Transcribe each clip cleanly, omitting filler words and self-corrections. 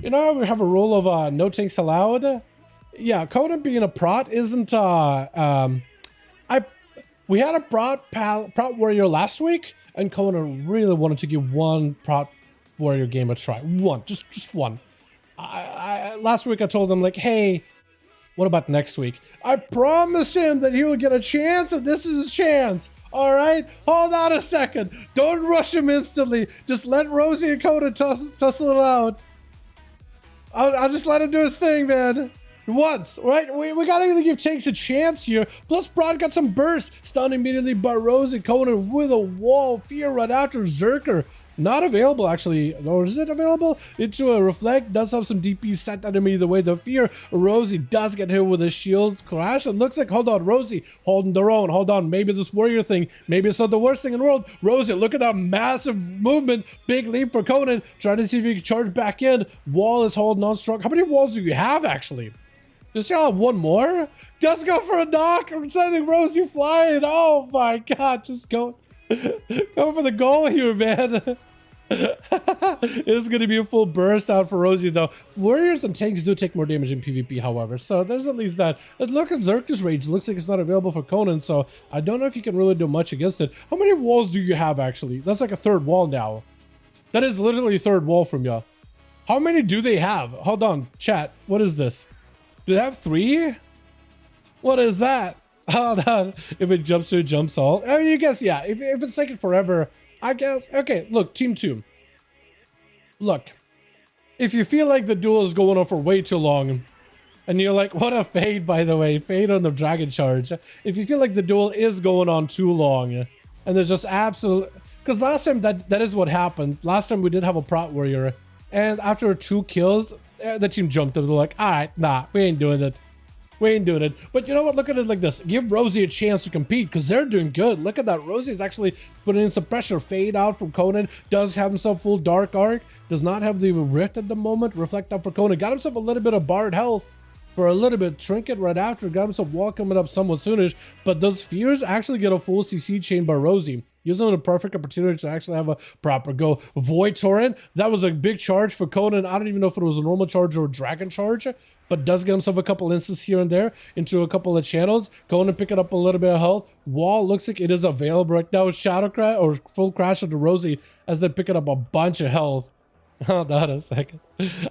You know how we have a rule of no tanks allowed? Yeah, Conan being a prot isn't we had a prot warrior last week, and Conan really wanted to give one prot warrior game a try. One, just one. Last week I told him like, hey, what about next week? I promised him that he would get a chance, and this is his chance. All right, hold on a second. Don't rush him instantly. Just let Rosie and Conan tussle it out. I'll just let him do his thing, man. Once, right? We gotta give tanks a chance here. Plus, Prod got some burst. Stunned immediately by Rose and Conan with a wall. Fear right after Zerker. Not available, actually. Or is it available? Into a Reflect. Does have some DP set enemy the way the Fear. Rosie does get hit with a shield crash. It looks like, hold on, Rosie holding their own. Hold on, maybe this warrior thing. Maybe it's not the worst thing in the world. Rosie, look at that massive movement. Big leap for Conan. Trying to see if he can charge back in. Wall is holding on strong. How many walls do you have, actually? Does y'all have one more? Just go for a knock. I'm sending Rosie flying. Oh my god, just go for the goal here, man. It's gonna be a full burst out for Rosie though. Warriors and tanks do take more damage in PvP, however, so there's at least that. Let's look at Zerka's Rage. Looks like it's not available for Conan, so I don't know if you can really do much against it. How many walls do you have, actually? That's like a third wall now. That is literally a third wall from you. How many do they have? Hold on, chat. What is this? Do they have 3? What is that? Hold on. If it jumps to, it jumps all. I mean, you guess, yeah. If it's taking forever, I guess. Okay, look, Team 2. Look, if you feel like the duel is going on for way too long, and you're like, what a fade, by the way. Fade on the Dragon Charge. If you feel like the duel is going on too long, and there's just absolute... Because last time, that is what happened. Last time we did have a prot warrior, and after 2 kills... the team jumped up. They're like, all right, nah, we ain't doing it. We ain't doing it. But you know what? Look at it like this. Give Rosie a chance to compete because they're doing good. Look at that. Rosie is actually putting in some pressure. Fade out from Conan. Does have himself full Dark Arc. Does not have the Rift at the moment. Reflect out for Conan. Got himself a little bit of Bard health for a little bit. Trinket right after. Got himself wall coming up somewhat soonish. But does Fears actually get a full CC chain by Rosie? Using a perfect opportunity to actually have a proper go. Void Torrent, that was a big charge for Conan. I don't even know if it was a normal charge or a dragon charge, but does get himself a couple instances here and there into a couple of channels. Conan picking up a little bit of health. Wall looks like it is available right now. Shadow Crash or full crash of the Rosie as they're picking up a bunch of health. Hold on a second.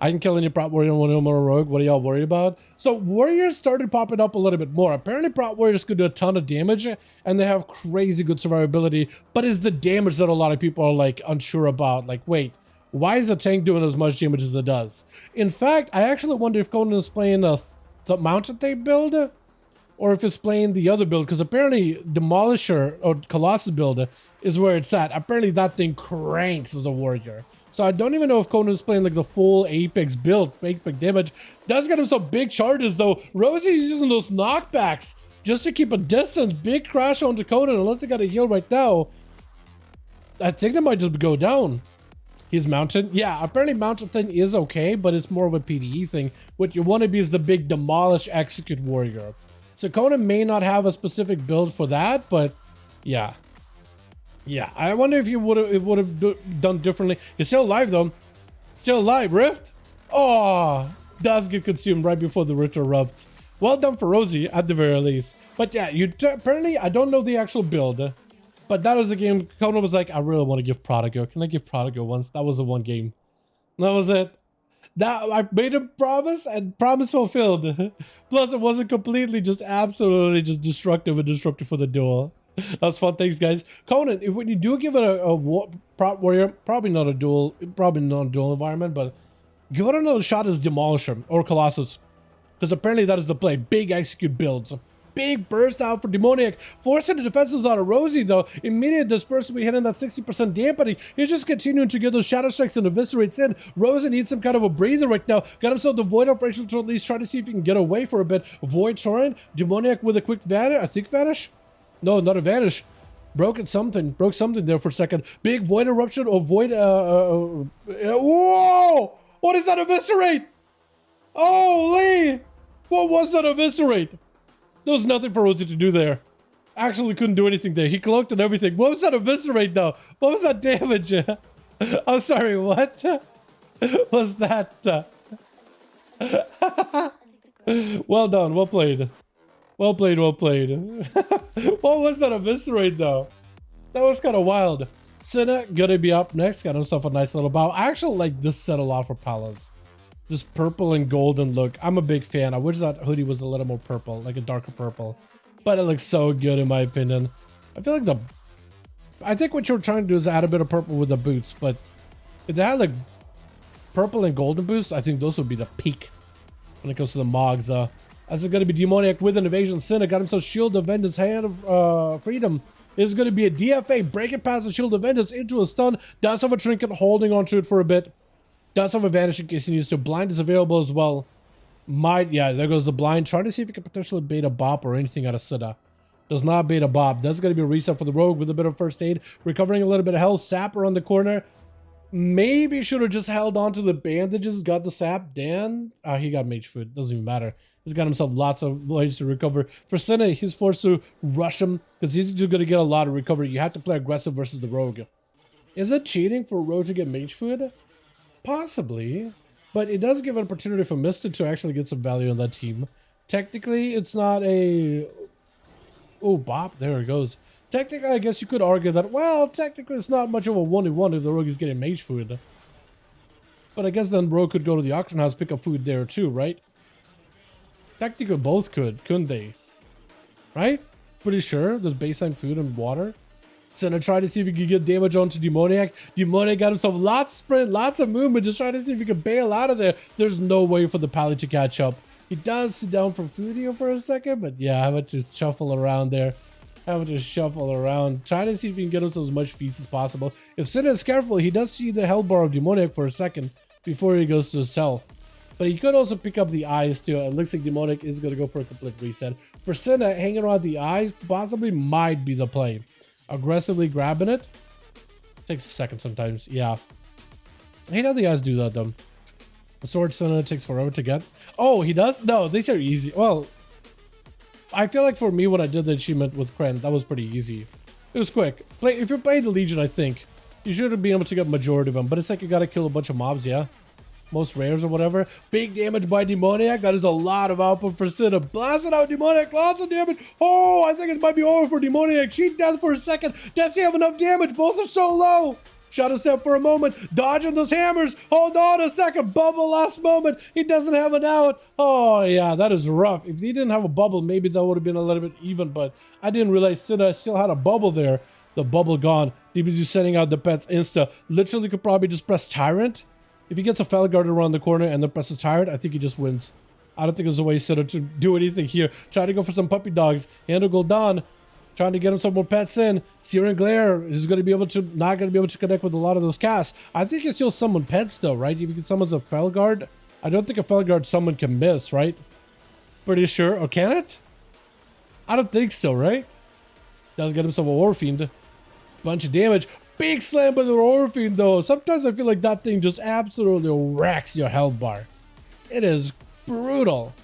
I can kill any prop warrior and one more rogue. What are y'all worried about? So warriors started popping up a little bit more. Apparently prop warriors could do a ton of damage and they have crazy good survivability, but it's the damage that a lot of people are like unsure about. Like, wait, why is a tank doing as much damage as it does? In fact, I actually wonder if Conan is playing the mounted tank build or if it's playing the other build, because apparently Demolisher or Colossus build is where it's at. Apparently that thing cranks as a warrior. So I don't even know if Conan is playing like the full Apex build. Apex damage does get him some big charges though. Rosie's using those knockbacks just to keep a distance. Big crash onto Conan unless they got a heal right now. I think that might just go down. He's mounted. Yeah, apparently mounted thing is okay, but it's more of a PvE thing. What you want to be is the big demolish execute warrior. So Conan may not have a specific build for that, but yeah. Yeah, I wonder if he would have done differently. He's still alive though. Still alive. Rift? Oh, does get consumed right before the Rift erupts. Well done for Rosie at the very least. But yeah, apparently I don't know the actual build, but that was the game. Conan was like, I really want to give Prodigal. Can I give Prodigal once? That was the one game. That was it. That I made him promise and promise fulfilled. Plus, it wasn't completely just absolutely just destructive and disruptive for the duel. That was fun. Thanks, guys. Conan, when you do give it a prop warrior, probably not a duel environment, but give it another shot as Demolisher or Colossus, because apparently that is the play. Big execute builds. Big burst out for Demoniac. Forcing the defenses out of Rosie, though. Immediate dispersal, we hitting that 60% dampening. He's just continuing to get those Shadow Strikes and Eviscerates in. Rosie needs some kind of a breather right now. Got himself the Void Operation to at least try to see if he can get away for a bit. Void Torrent. Demoniac with a quick vanish. I think vanish? No, not a vanish. Broke something there for a second. Big Void Eruption or Void... whoa! What is that Eviscerate? Holy! What was that Eviscerate? There was nothing for Rosie to do there. Actually couldn't do anything there. He cloaked and everything. What was that Eviscerate though? What was that damage? I'm sorry, what was that? Well done, well played. Well played, well played. What was that eviscerate though? That was kind of wild. Cinna gonna be up next. Got himself a nice little bow. I actually like this set a lot for Palas. This purple and golden look. I'm a big fan. I wish that hoodie was a little more purple, like a darker purple. But it looks so good in my opinion. I feel like I think what you're trying to do is add a bit of purple with the boots, but if they had like purple and golden boots, I think those would be the peak when it comes to the Mogs. As it's going to be Demoniac with an evasion. Cinna got himself Shield of Vengeance, Hand of Freedom. It's going to be a DFA, breaking past the Shield of Vengeance into a stun. Does have a trinket, holding on to it for a bit. Does have a vanish in case he needs to. Blind is available as well. Yeah, there goes the blind. Trying to see if he can potentially bait a bop or anything out of Cinna. Does not bait a bop. That's going to be a reset for the rogue with a bit of first aid. Recovering a little bit of health. Sap around the corner. Maybe should have just held on to the bandages. Got the sap. Dan? He got mage food. Doesn't even matter. He's got himself lots of ways to recover. For Cinna, he's forced to rush him because he's just going to get a lot of recovery. You have to play aggressive versus the rogue. Is it cheating for a rogue to get mage food? Possibly. But it does give an opportunity for Mystic to actually get some value on that team. Technically, it's not a... Oh, bop. There it goes. Technically, I guess you could argue that, well, technically it's not much of a 1v1 if the rogue is getting mage food. But I guess then rogue could go to the auction house, pick up food there too, right? Technically both couldn't they? Right? Pretty sure there's baseline food and water. Cinna tried to see if he could get damage onto Demoniac. Demoniac got himself lots of sprint, lots of movement, just trying to see if he could bail out of there. There's no way for the Pally to catch up. He does sit down for food here for a second, but yeah, having to shuffle around there. Having to shuffle around, trying to see if he can get himself as much feast as possible. If Cinna is careful, he does see the health bar of Demoniac for a second before he goes to the south. But he could also pick up the eyes too. It looks like Demoniac is going to go for a complete reset. For Cinna, hanging around the eyes possibly might be the play. Aggressively grabbing it. Takes a second sometimes. Yeah. I hate how the eyes do that though. The sword Cinna takes forever to get. Oh, he does? No, these are easy. Well, I feel like for me when I did the achievement with Kren, that was pretty easy. It was quick. If you're playing the Legion, I think you should be able to get majority of them. But it's like you got to kill a bunch of mobs, yeah? Most rares or whatever. Big damage by Demoniac. That is a lot of output for Cinna. Blasting out Demoniac. Lots of damage. Oh, I think it might be over for Demoniac. Cheat death for a second. Does he have enough damage? Both are so low. Shadow step for a moment. Dodging those hammers. Hold on a second. Bubble last moment. He doesn't have an out. Oh, yeah, that is rough. If he didn't have a bubble, maybe that would have been a little bit even, but I didn't realize Cinna still had a bubble there. The bubble gone. DBZ sending out the pets insta. Literally could probably just press Tyrant. If he gets a Felguard around the corner and then presses Tyrant, I think he just wins. I don't think there's a way Cinna to do anything here. Try to go for some puppy dogs. Handle Gul'dan. Trying to get him some more pets in. Searing Glare is going to be able to, not going to be able to connect with a lot of those casts. I think it's still summon pets though, right? If you can summon a Felguard, I don't think a Felguard someone can miss, right? Pretty sure. Or can it? I don't think so, right? Does get himself a Warfiend. Bunch of damage. Big slam by the Warfiend though. Sometimes I feel like that thing just absolutely wrecks your health bar. It is brutal.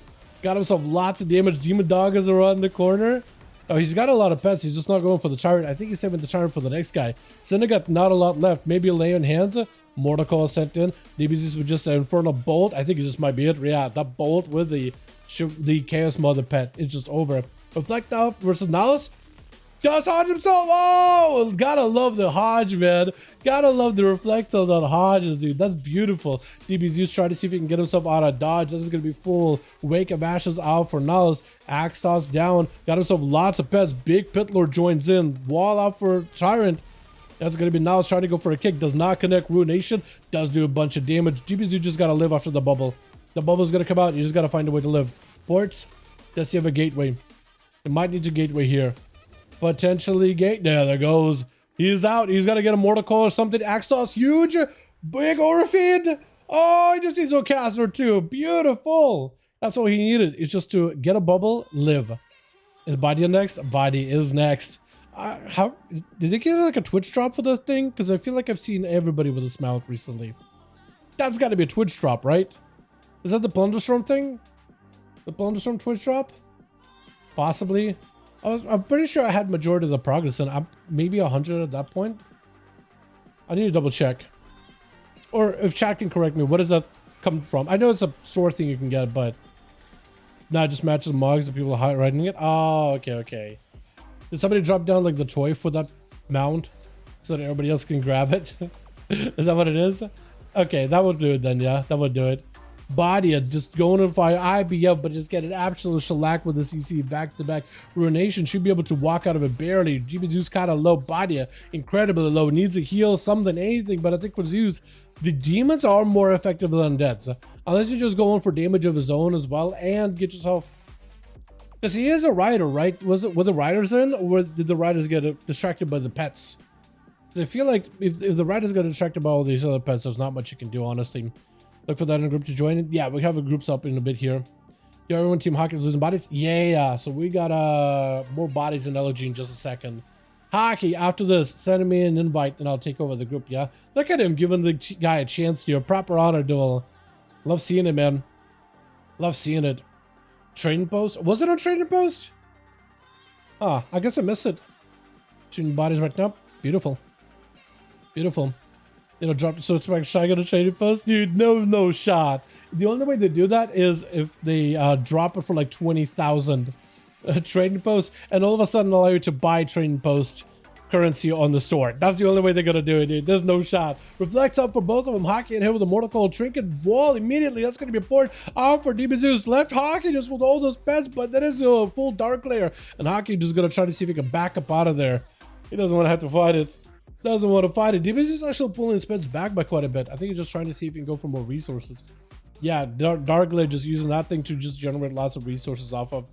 Got himself lots of damage. Demon Dog is around the corner. Oh, he's got a lot of pets. He's just not going for the Tyrant. I think he's saving the Tyrant for the next guy. Cinna got not a lot left. Maybe a lay on hands. Mortal Call sent in. DBZ with just an Infernal Bolt. I think it just might be it. Yeah, that Bolt with the Chaos Mother pet. It's just over. Reflect out versus Nihilus. Does Hodge himself. Oh, gotta love the Hodge, man. Gotta love the reflect on that Hodges, dude. That's beautiful. DBZ's trying to see if he can get himself out of dodge. That is gonna be full. Wake of Ashes out for Nihilus. Axe toss down. Got himself lots of pets. Big Pitlord joins in. Wall out for Tyrant. That's gonna be Nihilus trying to go for a kick. Does not connect. Ruination. Does do a bunch of damage. DBZ just gotta live after the bubble. The bubble's gonna come out. You just gotta find a way to live. Ports. Does he have a gateway? It might need a gateway here. Potentially gate. There goes. He's out. He's got to get a Mortal Call or something. Axe toss. Huge. Big Orpheed. Oh, he just needs a caster too. Beautiful. That's all he needed. It's just to get a bubble, live. Is Body next? Body is next. How did they get like a Twitch drop for the thing? Because I feel like I've seen everybody with a smile recently. That's got to be a Twitch drop, right? Is that the Plunderstorm thing? The Plunderstorm Twitch drop? Possibly. I'm pretty sure I had majority of the progress and I'm maybe 100 at that point. I need to double check. Or if chat can correct me, what is that come from? I know it's a store thing you can get, but not just matches the mugs and people are riding it. Oh, okay. Did somebody drop down like the toy for that mount so that everybody else can grab it? Is that what it is? Okay, that would do it then. Yeah, that would do it. Body just going to fire IBF, but just get an absolute shellac with the CC back-to-back ruination. Should be able to walk out of it barely. GB Zeus kind of low, body incredibly low. Needs a heal, something, anything. But I think for Zeus, the demons are more effective than undeads. Unless you're just going for damage of his own as well and get yourself. Because he is a rider, right? Were the riders in, or did the riders get distracted by the pets? Because I feel like if the riders got distracted by all these other pets, there's not much you can do, honestly. Look for that in a group to join it. Yeah, we have a groups up in a bit here. Yo, everyone, Team Hockey is losing bodies. Yeah, so we got more bodies in LG in just a second. Hockey, after this, send me an invite and I'll take over the group. Yeah, look at him giving the guy a chance to a proper honor duel. Love seeing it, man. Love seeing it. Trading post? Was it on trading post? Ah, I guess I missed it. Shooting bodies right now. Beautiful. Beautiful. You know, drop the switch back shotgun to trading post. Dude, no shot. The only way to do that is if they drop it for like 20,000 trading posts and all of a sudden allow you to buy trading post currency on the store. That's the only way they're gonna do it, dude. There's no shot. Reflects up for both of them. Hockey and hit with a Mortal Coil Trinket wall immediately. That's gonna be a port out for Demon Zeus. Left Hockey just with all those pets, but that is a full dark layer. And Hockey just gonna try to see if he can back up out of there. He doesn't want to have to fight it. Doesn't want to fight it. Demon Zeus actually pulling his pets back by quite a bit. I think he's just trying to see if he can go for more resources. Yeah, Dark Layer just using that thing to just generate lots of resources off of.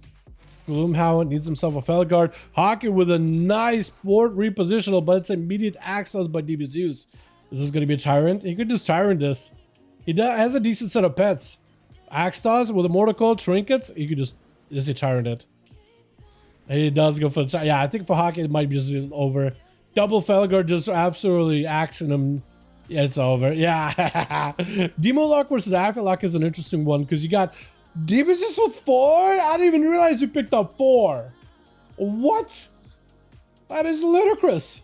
Gloomhound needs himself a Felguard. Hockey with a nice port repositional, but it's immediate axe toss by Demon Zeus. Is this going to be a Tyrant? He could just Tyrant this. He has a decent set of pets. Axe toss with a Mortal Coil Trinkets. He could just a Tyrant it. He does go for the yeah, I think for Hockey it might be just over. Double Felguard just absolutely axing him. Yeah, it's over. Yeah. Demolock versus Afterlock is an interesting one because you got Demon Zeus with 4? I didn't even realize you picked up 4. What? That is ludicrous.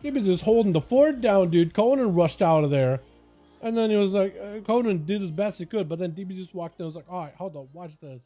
Demon Zeus holding the fort down, dude. Conan rushed out of there. And then he was like, Conan did his best he could, but then Demon Zeus walked in and was like, all right, hold on, watch this.